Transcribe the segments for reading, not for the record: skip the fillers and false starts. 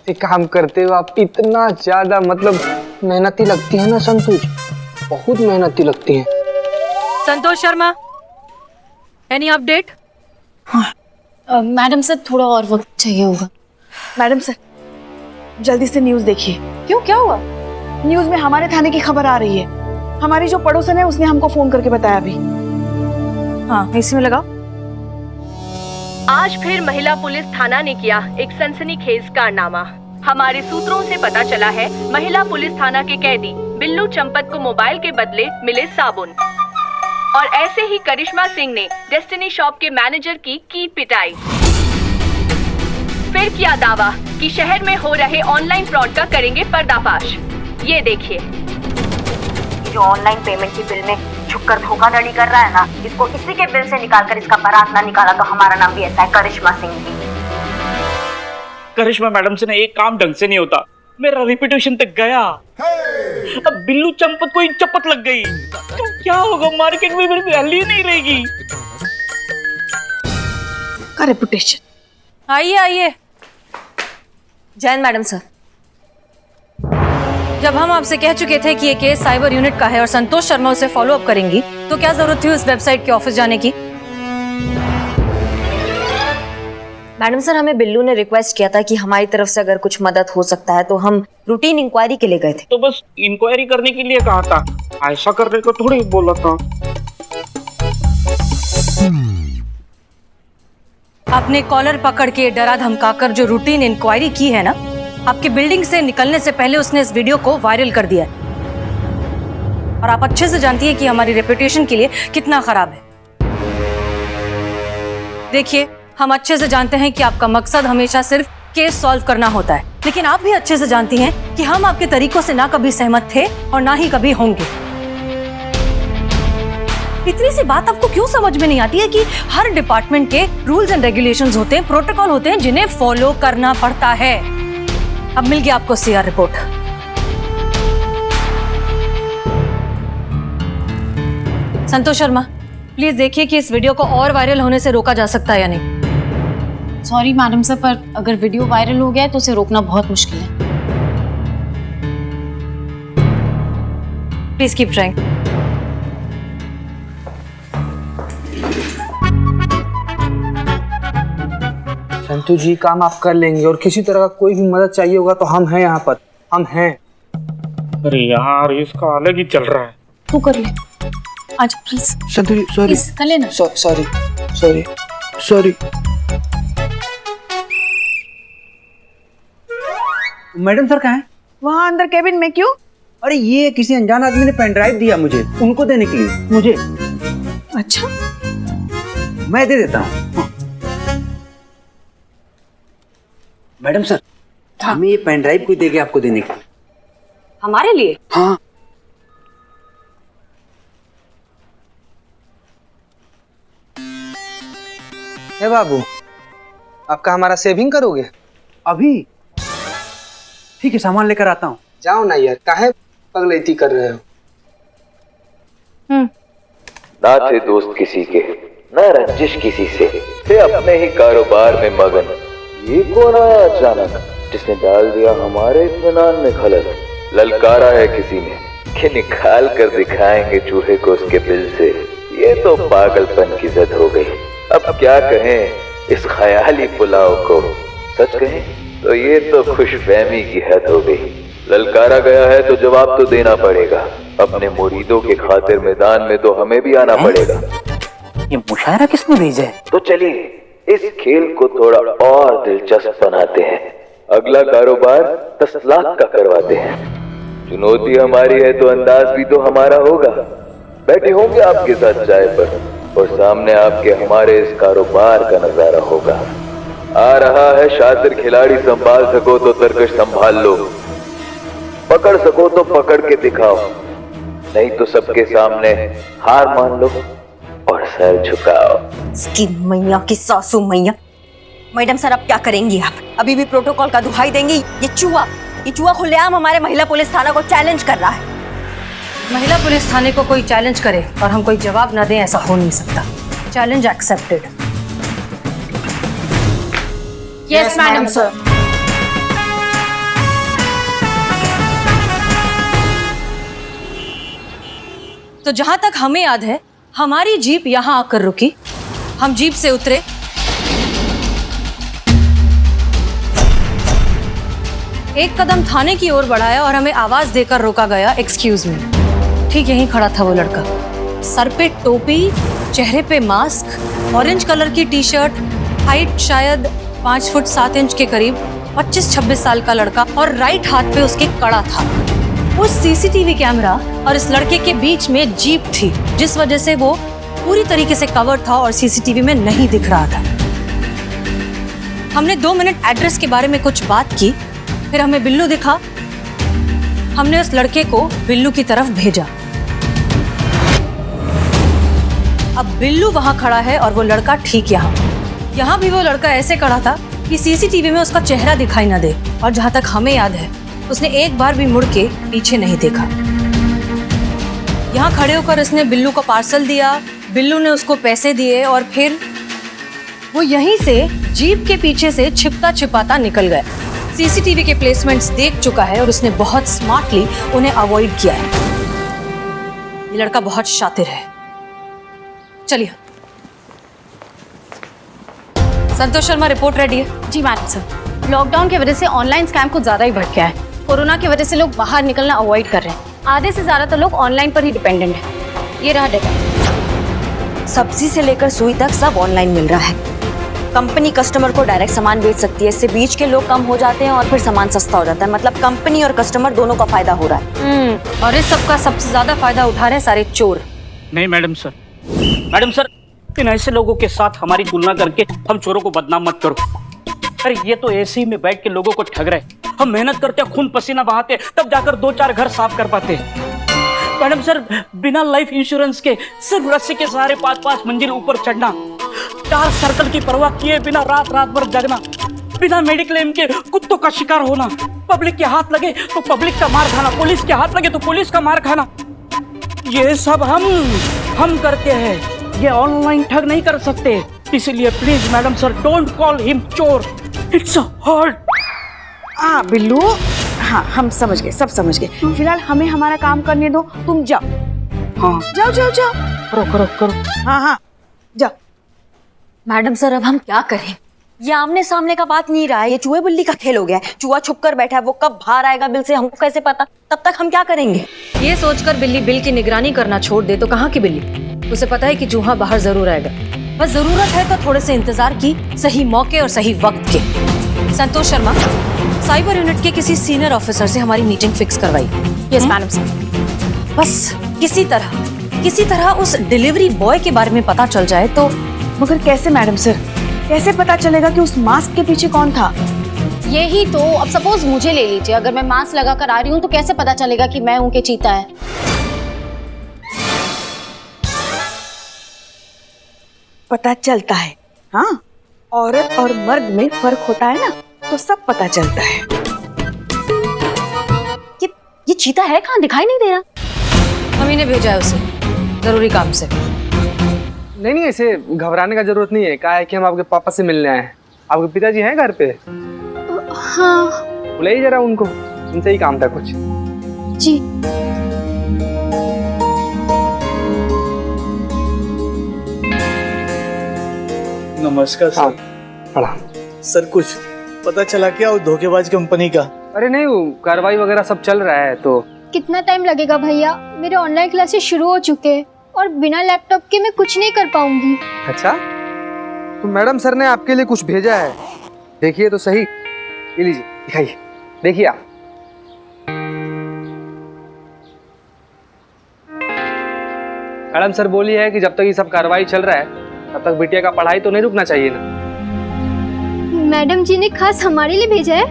एक काम करते हो आप, इतना ज्यादा मतलब मेहनती लगती है ना संतोष, बहुत मेहनती लगती है। Santosh Sharma, any update? हाँ मैडम सर, थोड़ा और वक्त चाहिए होगा। मैडम सर जल्दी से न्यूज़ देखिए। क्यों, क्या हुआ? न्यूज़ में हमारे थाने की खबर आ रही है। हमारी जो पड़ोसन है उसने हमको फोन करके बताया अभी। हाँ इसी में लगाओ। आज फिर महिला पुलिस थाना ने किया एक सनसनीखेज कारनामा। हमारे सूत्रों से पता चला है महिला पुलिस थाना के कैदी बिल्लू चंपत को मोबाइल के बदले मिले साबुन। और ऐसे ही करिश्मा सिंह ने डेस्टिनी शॉप के मैनेजर की पिटाई। फिर किया दावा कि शहर में हो रहे ऑनलाइन फ्रॉड का करेंगे पर्दाफाश। ये देखिए, जो ऑनलाइन पेमेंट की बिल में छुपकर धोखाधड़ी कर रहा है ना, इसको इसी के बिल से निकालकर इसका बारात ना निकाला तो हमारा नाम भी ऐसा है, करिश्मा सिंह जी। करिश्मा मैडम से ना एक काम ढंग से नहीं होता, मेरा रेपुटेशन तक गया। अब बिल्लू चंपत को चपत लग गई तो क्या होगा, मार्केट में मेरी वैल्यू नहीं रहेगी। का रेपुटेशन। आइए आइए। जैन मैडम सर, जब हम आपसे कह चुके थे कि ये केस साइबर यूनिट का है और संतोष शर्मा उसे फॉलो अप करेंगी, तो क्या जरूरत थी उस वेबसाइट के ऑफिस जाने की? मैडम सर हमें बिल्लू ने रिक्वेस्ट किया था कि हमारी तरफ से अगर कुछ मदद हो सकता है तो हम रूटीन इंक्वायरी के लिए गए थे। तो बस इंक्वायरी करने के लिए कहा था, ऐसा करने को थोड़ी बोला था। आपने कॉलर पकड़ के डरा धमकाकर जो रूटीन इंक्वायरी की है ना, आपकी बिल्डिंग से निकलने से पहले उसने इस वीडियो को वायरल कर दिया। और आप अच्छे से जानती है कि हमारी रेपुटेशन के लिए कितना खराब है। देखिए, हम अच्छे से जानते हैं कि आपका मकसद हमेशा सिर्फ केस सॉल्व करना होता है, लेकिन आप भी अच्छे से जानती हैं कि हम आपके तरीकों से ना कभी सहमत थे और ना ही कभी होंगे। इतनी सी बात आपको क्यों समझ में नहीं आती है कि हर डिपार्टमेंट के रूल्स एंड रेगुलेशंस होते हैं, प्रोटोकॉल होते हैं जिन्हें फॉलो करना पड़ता है। अब मिल गया आपको CR report. Santosh Sharma, please देखिए कि इस वीडियो को और वायरल होने से रोका जा सकता है या नहीं। सॉरी मैडम सर, पर अगर वीडियो वायरल हो गया है तो उसे रोकना बहुत मुश्किल है। Please keep trying. Santosh ji काम आप कर लेंगे, और किसी तरह का कोई भी मदद चाहिए होगा तो हम हैं यहाँ पर, हम हैं। अरे यार इसका अलग ही चल रहा है। तू कर ले आज प्लीज। संतोष जी सॉरी, कर लेना। Sorry sorry sorry. Madam sir कहाँ हैं? वहाँ अंदर केबिन में। क्यों? अरे ये किसी अनजान आदमी ने पेन ड्राइव दिया मुझे, उनको देने के लिए। मुझे? अच्छा मैं दे देता हूँ। मैडम सर हमें ये पेन ड्राइव कोई देगा आपको देने के लिए। हमारे लिए? हाँ। हे बाबू, आपका हमारा सेविंग करोगे? अभी? ठीक है, सामान लेकर आता हूँ। जाओ ना यार, काहे पगलैती कर रहे हो? ना थे दोस्त किसी के, ना रंजिश किसी से, थे अपने ही कारोबार में मगन। ये कौन आया अचानक जिसने डाल दिया हमारे इत्मीनान में खलल। ललकारा है किसी ने कि निकाल कर दिखाएंगे चूहे को उसके बिल से। ये तो पागलपन की जद हो गई। अब क्या कहें इस ख्याली पुलाव को, सच कहें तो ये तो खुशफहमी की हद हो गई। ललकारा गया है तो जवाब तो देना पड़ेगा। अपने मुरीदों के खातिर मैदान में तो हमें भी आना पड़ेगा। ये मुशायरा किसने भेजा है? तो चलिए इस खेल को थोड़ा और दिलचस्प बनाते हैं। अगला कारोबार 10 लाख का करवाते हैं। चुनौती हमारी है तो अंदाज भी तो हमारा होगा। बैठे होंगे आपके साथ चाय पर और सामने आपके हमारे इस कारोबार का नजारा होगा। आ रहा है शातिर खिलाड़ी, संभाल सको तो तरकश संभाल लो, पकड़ सको तो पकड़ के दिखाओ, नहीं तो सबके सामने हार मान लो और सर झुकाओ। इसकी मैया की सासू मैया। मैडम सर अब क्या करेंगी आप? अभी भी प्रोटोकॉल का दुहाई देंगी? ये चूहा खुलेआम हमारे महिला पुलिस थाना को चैलेंज कर रहा है। महिला पुलिस थाने को कोई चैलेंज करे और हम कोई जवाब ना दें, ऐसा हो नहीं सकता। Challenge accepted. Yes madam sir. तो जहां तक हमें याद है हमारी जीप यहाँ आकर रुकी, हम जीप से उतरे, एक कदम थाने की ओर बढ़ाया और हमें आवाज देकर रोका गया, एक्सक्यूज मी। ठीक यहीं खड़ा था वो लड़का, सर पे टोपी, चेहरे पे मास्क, ऑरेंज कलर की टी शर्ट, हाइट शायद 5 फुट 7 इंच के करीब, 25-26 साल का लड़का, और राइट हाथ पे उसके कड़ा था। उस सीसीटीवी कैमरा और इस लड़के के बीच में जीप थी, जिस वजह से वो पूरी तरीके से कवर था और सीसीटीवी में नहीं दिख रहा था। हमने 2 मिनट एड्रेस के बारे में कुछ बात की, फिर हमें बिल्लू दिखा, हमने उस लड़के को बिल्लू की तरफ भेजा। अब बिल्लू वहां खड़ा है और वो लड़का ठीक यहाँ भी वो लड़का ऐसे खड़ा था कि सीसीटीवी में उसका चेहरा दिखाई ना दे, और जहां तक हमें याद है उसने एक बार भी मुड़ के पीछे नहीं देखा। यहाँ खड़े होकर उसने बिल्लू को पार्सल दिया, बिल्लू ने उसको पैसे दिए और फिर वो यहीं से जीप के पीछे से छिपता छिपाता निकल गया। सीसीटीवी के प्लेसमेंट्स देख चुका है और उसने बहुत स्मार्टली उन्हें अवॉइड किया है। ये लड़का बहुत शातिर है। चलिए, संतोष शर्मा, रिपोर्ट रेडी है? जी मैडम सर। लॉकडाउन की वजह से ऑनलाइन स्कैम कुछ ज़्यादा ही बढ़ गया है। कोरोना की वजह से लोग बाहर निकलना अवॉइड कर रहे हैं। आधे से ज़्यादातर लोग ऑनलाइन पर ही डिपेंडेंट है। ये रहा डेटा। सब्जी से लेकर सुई तक सब ऑनलाइन मिल रहा है। कंपनी कस्टमर को डायरेक्ट सामान बेच सकती है, इससे बीच के लोग कम हो जाते हैं और फिर सामान सस्ता हो जाता है। मतलब कंपनी और कस्टमर दोनों का फायदा हो रहा है। और इस सब का सबसे ज्यादा फायदा उठा रहे सारे चोर। नहीं मैडम सर, इन ऐसे लोगों के साथ हमारी तुलना करके हम चोरों को बदनाम मत करो। अरे ये तो एसी में बैठ के लोगों को ठग रहे। हम मेहनत करते, खून पसीना बहाते, तब जाकर 2-4 घर साफ कर पाते। मैडम सर, बिना लाइफ इंश्योरेंस के सिर्फ रस्सी के सहारे 5-5 मंजिल ऊपर चढ़ना, डार्क सर्कल की परवाह किए बिना रात भर जगना, बिना मेडिक्लेम के कुत्तों का शिकार होना, पब्लिक के हाथ लगे तो पब्लिक का मार खाना, पुलिस के हाथ लगे तो पुलिस का मार खाना, ये सब हम करते हैं। ये ऑनलाइन ठग नहीं कर सकते। इसीलिए please madam sir, don't call him चोर, इट्स हर्ट। हाँ बिल्लू, हाँ हम समझ गए, सब समझ गए। फिलहाल हमें हमारा काम करने दो, तुम जाओ। हाँ जाओ। करो। हाँ जाओ। मैडम सर, अब हम क्या करें? ये आमने सामने का बात नहीं रहा है, ये चूहे बिल्ली का खेल हो गया है। चूहा छुप कर बैठा है, वो कब बाहर आएगा बिल से हमको कैसे पता? तब तक हम क्या करेंगे? ये सोचकर बिल्ली बिल की निगरानी करना छोड़ दे तो कहाँ की बिल्ली? उसे पता है कि चूहा बाहर जरूर आएगा, बस जरूरत है तो थोड़े से इंतजार की, सही मौके और सही वक्त के। संतोष शर्मा, साइबर यूनिट के किसी सीनियर ऑफिसर से हमारी मीटिंग फिक्स करवाई। Yes madam sir. बस किसी तरह उस डिलीवरी बॉय के बारे में पता चल जाए तो। मगर कैसे मैडम सर? कैसे पता चलेगा कि उस मास्क के पीछे कौन था? यही तो। अब सपोज मुझे ले लीजिए, अगर मैं मास्क लगा कर आ रही हूँ तो कैसे पता चलेगा कि मैं हूँ कि चीता है? पता चलता है। हाँ, औरत और मर्द में फर्क होता है ना, तो सब पता चलता है। ये चीता है कहाँ? दिखाई नहीं दे रहा। हम इन्हें भेजा है उसे जरूरी काम से। नहीं, ऐसे घबराने का जरूरत नहीं है। कहा है कि हम आपके पापा से मिलने आए हैं। आपके पिताजी हैं घर पे? हाँ। बुलाइए जरा उनको, उनसे ही काम था कुछ। जी। नमस्कार सर। प्रणाम सर, कुछ पता चला क्या वो धोखेबाज कंपनी का? अरे नहीं, वो कार्रवाई वगैरह सब चल रहा है। तो कितना टाइम लगेगा भैया? मेरे ऑनलाइन क्लासेस शुरू हो चुके हैं और बिना लैपटॉप के मैं कुछ नहीं कर पाऊंगी। अच्छा, तो मैडम सर ने आपके लिए कुछ भेजा है, देखिए तो सही। ये लीजिए, दिखाइए, देखिए आप। मैडम सर बोली है कि जब तक ये सब कार्रवाई चल रहा है तब तक बिटिया का पढ़ाई तो नहीं रुकना चाहिए ना। मैडम जी ने खास हमारे लिए भेजा है?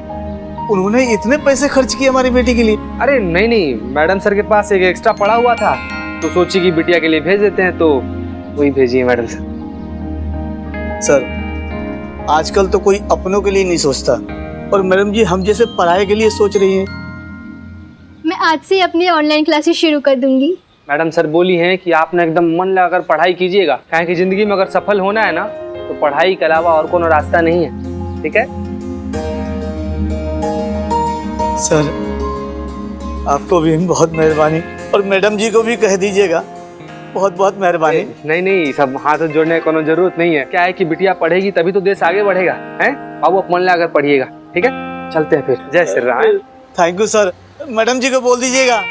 उन्होंने इतने पैसे खर्च किए हमारी बेटी के लिए? अरे नहीं, मैडम सर के पास एक एक्स्ट्रा पड़ा हुआ था तो सोची कि बिटिया के लिए भेज देते हैं, तो वही भेजी है मैडम सर। सर, आजकल तो कोई अपनों के लिए नहीं सोचता, और मैडम जी हम जैसे पढ़ाई के लिए सोच रही हैं। मैं आज से अपनी ऑनलाइन क्लासेस शुरू कर दूंगी। मैडम सर बोली हैं कि आपने एकदम मन लगाकर पढ़ाई कीजिएगा, काहे कि जिंदगी में अगर सफल होना है ना तो पढ़ाई के अलावा और कोनो रास्ता नहीं है। ठीक है सर, आपको भी बहुत मेहरबानी, और मैडम जी को भी कह दीजिएगा बहुत बहुत मेहरबानी। नहीं नहीं, सब हाथ जोड़ने की कोनो जरूरत नहीं है। क्या है कि बिटिया पढ़ेगी तभी तो देश आगे बढ़ेगा, हैं? बाबू आप मन लगा कर पढ़िएगा, ठीक है? चलते हैं फिर। जय Shri Ram. Thank you sir. Madam ji को बोल दीजिएगा।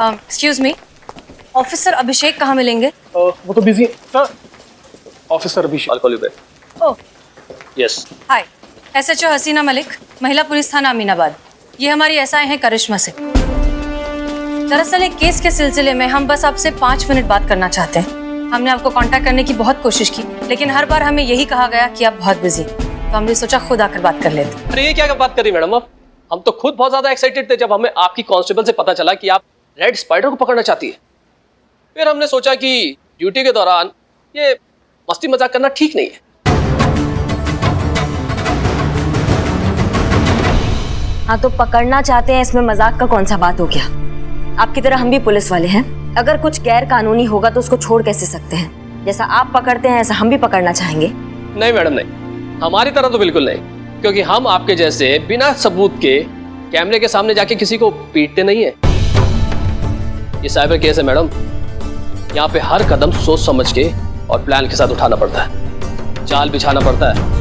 एक्सक्यूज मी, ऑफिसर अभिषेक कहाँ मिलेंगे? वो तो busy sir. Officer Abhishek. I'll call you back. Oh Yes. Hi, SHO हसीना मलिक, महिला पुलिस थाना अमीनाबाद। ये हमारी SI हैं करिश्मा से। दरअसल एक केस के सिलसिले में हम बस आपसे 5 मिनट बात करना चाहते हैं। हमने आपको कांटेक्ट करने की बहुत कोशिश की, लेकिन हर बार हमें यही कहा गया कि आप बहुत बिजी, तो हमने सोचा खुद आकर बात कर लेते। अरे ये क्या बात करी मैडम आप? हम तो खुद बहुत ज्यादा एक्साइटेड थे जब हमें आपकी कांस्टेबल से पता चला कि आप रेड स्पाइडर को पकड़ना चाहती है। फिर हमने सोचा कि ड्यूटी के दौरान ये मस्ती मजाक करना ठीक नहीं है। हाँ तो पकड़ना चाहते हैं, इसमें मजाक का कौन सा बात हो गया? आपकी तरह हम भी पुलिस वाले हैं। अगर कुछ गैर कानूनी होगा तो उसको छोड़ कैसे सकते हैं? जैसा आप पकड़ते हैं ऐसा हम भी पकड़ना चाहेंगे। नहीं मैडम नहीं, हमारी तरह तो बिल्कुल नहीं, क्योंकि हम आपके जैसे बिना सबूत के कैमरे के सामने जाके किसी को पीटते नहीं है। ये साइबर केस है मैडम, यहाँ पे हर कदम सोच समझ के और प्लान के साथ उठाना पड़ता है, जाल बिछाना पड़ता है।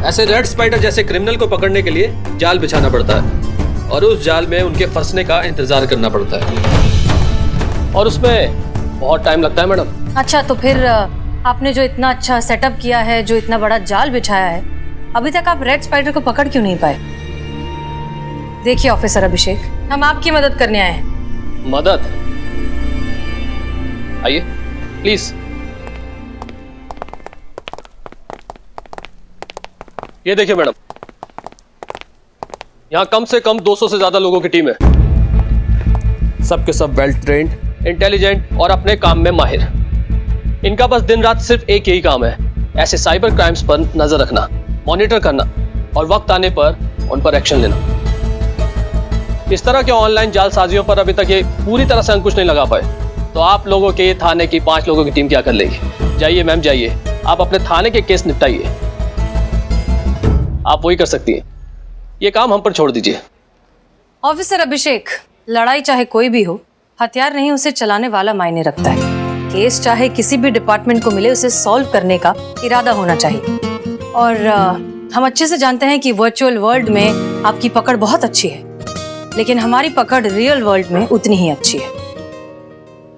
ऐसे रेड स्पाइडर जैसे क्रिमिनल को पकड़ने के लिए जाल बिछाना पड़ता है और उस जाल में उनके फंसने का इंतजार करना पड़ता है और उसमें बहुत टाइम लगता है मैडम। अच्छा, तो फिर आपने जो इतना अच्छा सेटअप किया है, जो इतना बड़ा जाल बिछाया है, अभी तक आप रेड स्पाइडर को पकड़ क्यों नहीं पाए? देखिए ऑफिसर अभिषेक, हम आपकी मदद करने आए हैं। मदद? आइए प्लीज। ये देखिए मैडम, यहां कम से कम 200 से ज्यादा लोगों की टीम है। सबके सब वेल ट्रेन्ड, इंटेलिजेंट और अपने काम में माहिर। इनका बस दिन रात सिर्फ एक यही काम है, ऐसे साइबर क्राइम्स पर नजर रखना, मॉनिटर करना और वक्त आने पर उन पर एक्शन लेना। इस तरह के ऑनलाइन जालसाजियों पर अभी तक ये पूरी तरह से अंकुश नहीं लगा पाए, तो आप लोगों के थाने की 5 लोगों की टीम क्या कर लेगी? जाइए मैम जाइए, आप अपने थाने के केस निपटाइए। आप वही कर सकती हैं, ये काम हम पर छोड़ दीजिए। ऑफिसर अभिषेक, लड़ाई चाहे कोई भी हो, हथियार नहीं उसे चलाने वाला मायने रखता है। केस चाहे किसी भी डिपार्टमेंट को मिले, उसे सॉल्व करने का इरादा होना चाहिए। और हम अच्छे से जानते हैं कि वर्चुअल वर्ल्ड में आपकी पकड़ बहुत अच्छी है, लेकिन हमारी पकड़ रियल वर्ल्ड में उतनी ही अच्छी है।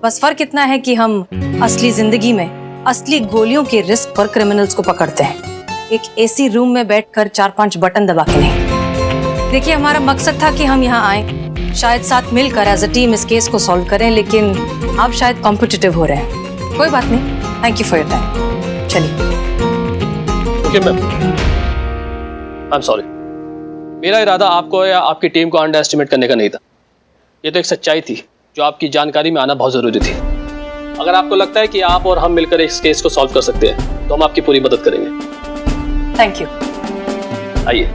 बस फर्क इतना है कि हम असली जिंदगी में असली गोलियों के रिस्क पर क्रिमिनल्स को पकड़ते हैं, एक एसी रूम में बैठकर 4-5 बटन दबा के नहीं। देखिए, हमारा मकसद था कि हम यहाँ आए, शायद साथ मिलकर एज अ टीम इस केस को सॉल्व करें, लेकिन आप शायद कॉम्पिटिटिव हो रहे हैं। कोई बात नहीं, thank you for your time. चलिए। Okay ma'am, I am sorry. मेरा इरादा आपको या आपकी टीम को अंडर एस्टिमेट करने का नहीं था। ये तो एक सच्चाई थी जो आपकी जानकारी में आना बहुत जरूरी थी। अगर आपको लगता है कि आप और हम मिलकर इस केस को सॉल्व कर सकते हैं तो हम आपकी पूरी मदद करेंगे। Thank you. आइए।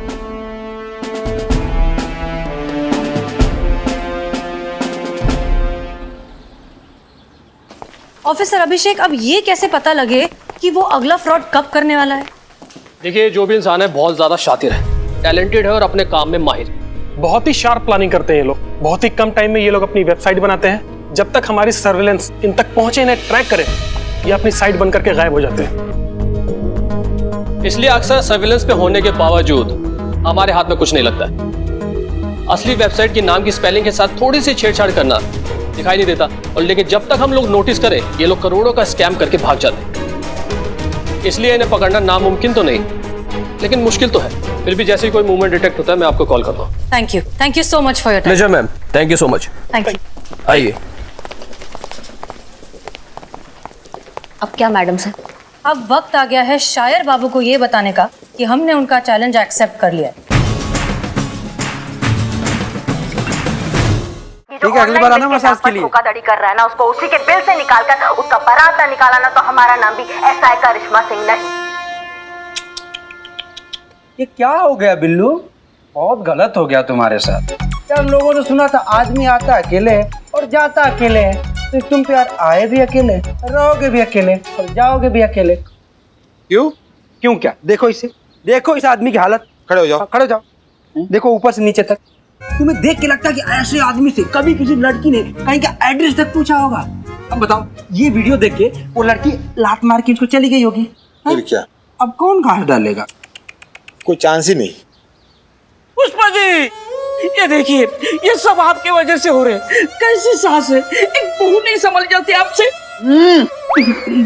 ऑफिसर अभिषेक, अब ये कैसे पता लगे कि वो अगला फ्रॉड कब करने वाला है? देखिए, जो भी इंसान है बहुत ज्यादा शातिर है, टैलेंटेड है और अपने काम में माहिर। बहुत ही शार्प प्लानिंग करते हैं ये लोग। बहुत ही कम टाइम में ये लोग अपनी वेबसाइट बनाते हैं। जब तक हमारी सर्विलेंस इन तक पहुंचे, इन्हें ट्रैक करे, ये अपनी साइट बंद करके गायब हो जाते हैं। इसलिए अक्सर सर्विलेंस पे होने के बावजूद हमारे हाथ में कुछ नहीं लगता है। असली वेबसाइट के नाम की स्पेलिंग के साथ थोड़ी सी छेड़छाड़ करना दिखाई नहीं देता, और लेकिन जब तक हम लोग नोटिस करें, ये लोग करोड़ों का स्कैम करके भाग जाते हैं। इसलिए इन्हें पकड़ना नामुमकिन तो नहीं, लेकिन मुश्किल तो है। फिर भी जैसे ही कोई मूवमेंट डिटेक्ट होता है मैं आपको कॉल करता हूँ। Thank you so much for your time. Pleasure ma'am, thank you so much. Thank you. आइए। अब क्या मैडम सर? अब वक्त आ गया है शायर बाबू को ये बताने का कि हमने उनका चैलेंज एक्सेप्ट कर लिया है। ठीक है, अगली बार आना मसाज के लिए। धोखाधड़ी कर रहा है ना, उसको उसी के बिल से निकालकर उसका बारात ना निकाला ना, तो हमारा नाम भी SI करिश्मा सिंह नहीं। ये क्या हो गया बिल्लू? बहुत गलत हो गया तुम्हारे साथ यार। लोगों ने सुना था आदमी आता अकेले और जाता अकेले है, तो तुम तो यार आए भी अकेले, रहोगे भी अकेले और जाओगे भी अकेले। क्यों? क्यों क्या? देखो इसे, देखो इस आदमी की हालत। खड़े हो जाओ। खड़े हो जाओ। देखो ऊपर से नीचे तक। तुम्हें देख के लगता है कि ऐसे आदमी से कभी किसी लड़की ने कहीं का एड्रेस तक पूछा होगा? अब बताओ, ये वीडियो देख के वो लड़की लात मार के इसको चली गई होगी। फिर क्या? अब कौन घाट डालेगा? कोई चांस ही नहीं। पुष्पा जी, ये देखिए, ये सब आपके वजह से हो रहे। कैसी सास है, एक बहू नहीं संभल जाती आपसे।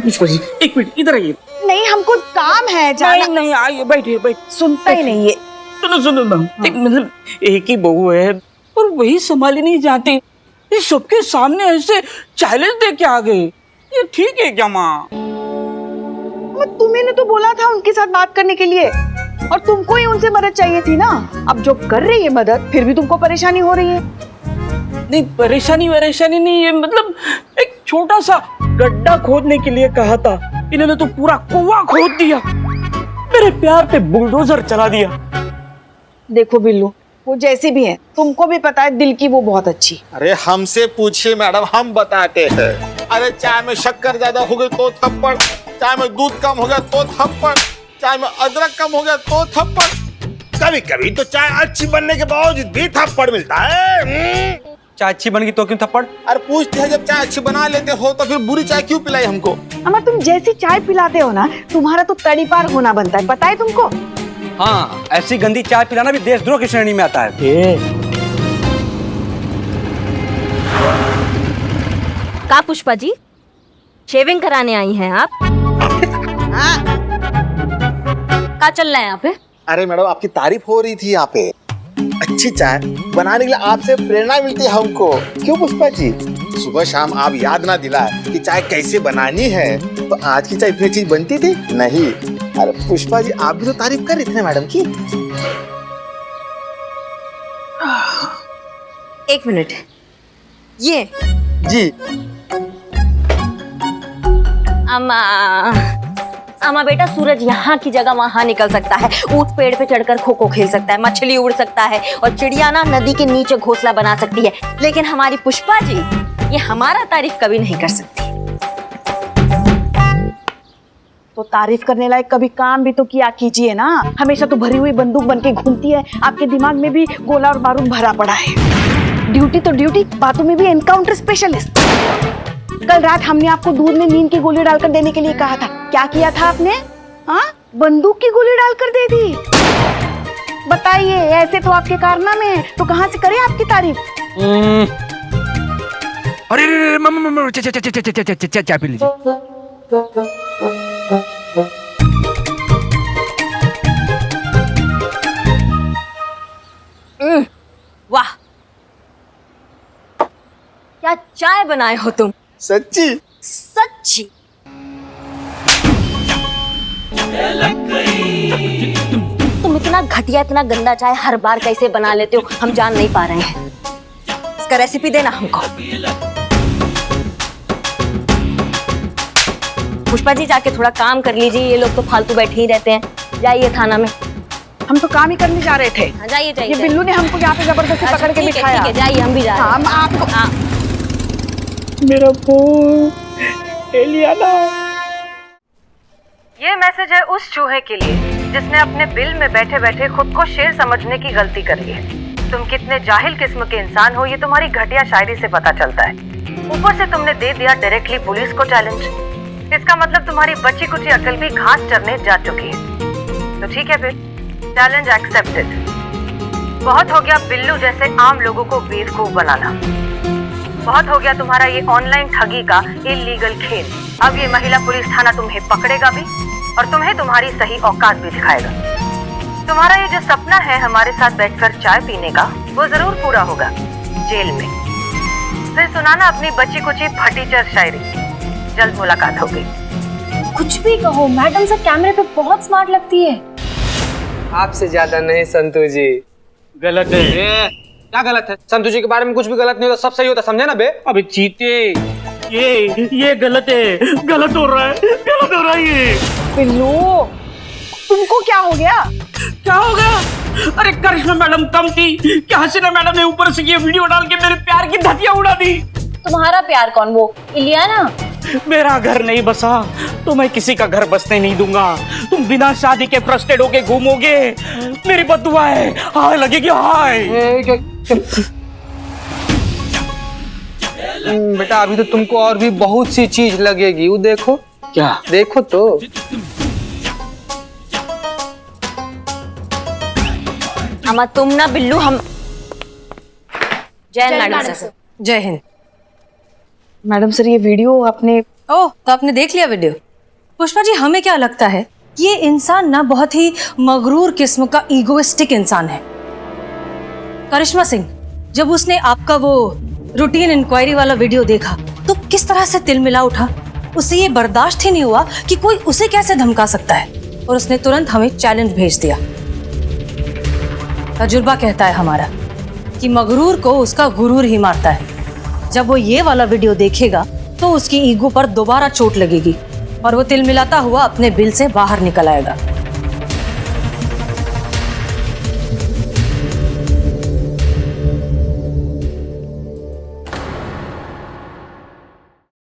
पुष्पा जी, एक मिनट इधर आइए। नहीं, हमको काम है जाना। नहीं, आइए, बैठिए। सुनता ही नहीं है। सुनो एक मतलब एक ही बहू है और वही संभाली नहीं जाती, इस सबके सामने ऐसे चैलेंज दे के आ गए, ये ठीक है क्या माँ? तुम्हें तो बोला था उनके साथ बात करने के लिए, और तुमको ही उनसे मदद चाहिए थी ना। अब जो कर रही है मदद, फिर भी तुमको परेशानी हो रही है। नहीं, परेशानी नहीं है, मतलब एक छोटा सा गड्ढा खोदने के लिए कहा था, इन्होंने तो पूरा कुआं खोद दिया, मेरे प्यार पे बुलडोजर चला दिया। देखो बिल्लू, वो जैसी भी है, तुमको भी पता है दिल की वो बहुत अच्छी। अरे हमसे पूछिए मैडम, हम बताते हैं। अरे चाय में शक्कर ज्यादा हो गई तो थप्पड़, चाय में दूध कम हो गया तो थप्पड़, चाय में अदरक कम हो गया तो थप्पड़, कभी कभी तो चाय अच्छी बनने के बावजूद भी थप्पड़ मिलता है। चाय अच्छी बन गई तो क्यों थप्पड़? अरे पूछते हैं, जब चाय अच्छी बना लेते हो तो फिर बुरी चाय क्यों पिलाई हमको? अमर, तुम जैसी चाय पिलाते हो ना, तुम्हारा तो तड़ी पार होना बनता है, पता है तुमको? हाँ, ऐसी गंदी चाय पिलाना भी देशद्रोह की श्रेणी में आता है। का पुष्पा जी, शेविंग कराने आई हैं आप? क्या चल रहा है यहाँ पे? अरे मैडम, आपकी तारीफ हो रही थी यहाँ पे। अच्छी चाय बनाने के लिए आपसे प्रेरणा मिलती है हमको, क्यों पुष्पा जी? सुबह शाम आप याद ना दिलाए कि चाय कैसे बनानी है, तो आज की चाय इतनी चीज बनती थी नहीं। अरे पुष्पा जी, आप भी तो तारीफ कर रही थी ना मैडम की। एक मिनट, ये जी अमा बेटा, सूरज यहाँ की जगह वहाँ निकल सकता है, ऊंट पेड़ पे चढ़कर खो खो खेल सकता है, मछली उड़ सकता है और चिड़िया ना नदी के नीचे घोंसला बना सकती है, लेकिन हमारी पुष्पा जी ये हमारा तारीफ कभी नहीं कर सकती। तो तारीफ करने लायक कभी काम भी तो किया कीजिए ना। हमेशा तो भरी हुई बंदूक बन के घूमती है, आपके दिमाग में भी गोला और बारूद भरा पड़ा है। ड्यूटी तो ड्यूटी, बातों में भी एनकाउंटर स्पेशलिस्ट। कल रात हमने आपको दूध में नींद की गोली डालकर देने के लिए कहा था, क्या किया था आपने? हाँ, बंदूक की गोली डालकर दे दी। बताइए, ऐसे तो आपके कारनामे हैं, तो कहाँ से करें आपकी तारीफ? अरे मम्मा, चाय पी लीजिए। वाह, क्या चाय बनाए हो तुम। सच्ची? सच्ची। तुम इतना घटिया, इतना गंदा चाय हर बार कैसे बना लेते हो, हम जान नहीं पा रहे हैं। इसका रेसिपी देना हमको। पुष्पा जी, जाके थोड़ा काम कर लीजिए, ये लोग तो फालतू बैठे ही रहते हैं। जाइए थाना में। हम तो काम ही करने जा रहे थे। जाइए जाइए। ये बिल्लू ने हमको यहाँ पे जबरदस्ती पकड़ के बिठाया। ठीक है, जाइए, हम भी जा रहे हैं। हम आपको मेरा फोन एलियाना। ये मैसेज है उस चूहे के लिए जिसने अपने बिल में बैठे बैठे खुद को शेर समझने की गलती करी है। तुम कितने जाहिल किस्म के इंसान हो, ये तुम्हारी घटिया शायरी से पता चलता है। ऊपर से तुमने दे दिया डायरेक्टली पुलिस को चैलेंज। इसका मतलब तुम्हारी बच्ची कुची अकल भी घास चरने जा चुकी है। तो ठीक है फिर, चैलेंज एक्सेप्टेड। बहुत हो गया बिल्लू जैसे आम लोगों को बेवकूफ बनाना। बहुत हो गया तुम्हारा ये ऑनलाइन ठगी का इलीगल खेल। अब ये महिला पुलिस थाना तुम्हें पकड़ेगा भी और तुम्हें तुम्हारी सही औकात भी दिखाएगा। तुम्हारा ये जो सपना है हमारे साथ बैठकर चाय पीने का, वो जरूर पूरा होगा जेल में। फिर सुनाना अपनी बच्ची कुची फटीचर शायरी। जल्द मुलाकात होगी। कुछ भी कहो, मैडम से कैमरे पे बहुत स्मार्ट लगती है। आपसे ज्यादा नहीं संतू जी। गलत है। क्या गलत है? संतू जी के बारे में कुछ भी गलत नहीं होता, सब सही होता, समझे ना बे? अबे चीते, ये गलत है, गलत हो रहा है ये। बिल्लू, तुमको क्या हो गया? क्या हो गया? अरे करिश्मा मैडम कम थी कि हसीना मैडम ने ऊपर से ये वीडियो डाल के मेरे प्यार की धतिया उड़ा दी। तुम्हारा प्यार कौन, वो इलियाना? मेरा घर नहीं बसा तो मैं किसी का घर बसने नहीं दूंगा। तुम बिना शादी के फ्रस्ट्रेट होके घूमोगे, मेरी बददुआ है, हाय लगेगी हाय। बेटा अभी तो तुमको और भी बहुत सी चीज लगेगी, वो देखो। क्या? देखो तो। अम्मा तुम ना बिल्लू, हम जय मैडम सर। जय हिंद। मैडम सर ये वीडियो आपने ओह, तो आपने देख लिया वीडियो? पुष्पा जी, हमें क्या लगता है ये इंसान ना बहुत ही मगरूर किस्म का ईगोइस्टिक इंसान है। करिश्मा सिंह, जब उसने आपका वो रूटीन इंक्वायरी वाला वीडियो देखा तो किस तरह से तिलमिला उठा। उसे ये बर्दाश्त ही नहीं हुआ कि कोई उसे कैसे धमका सकता है, और उसने तुरंत हमें चैलेंज भेज दिया। तजुर्बा कहता है हमारा कि मगरूर को उसका गुरूर ही मारता है। जब वो ये वाला वीडियो देखेगा तो उसकी ईगो पर दोबारा चोट लगेगी और वो तिलमिलाता हुआ अपने बिल से बाहर निकल आएगा।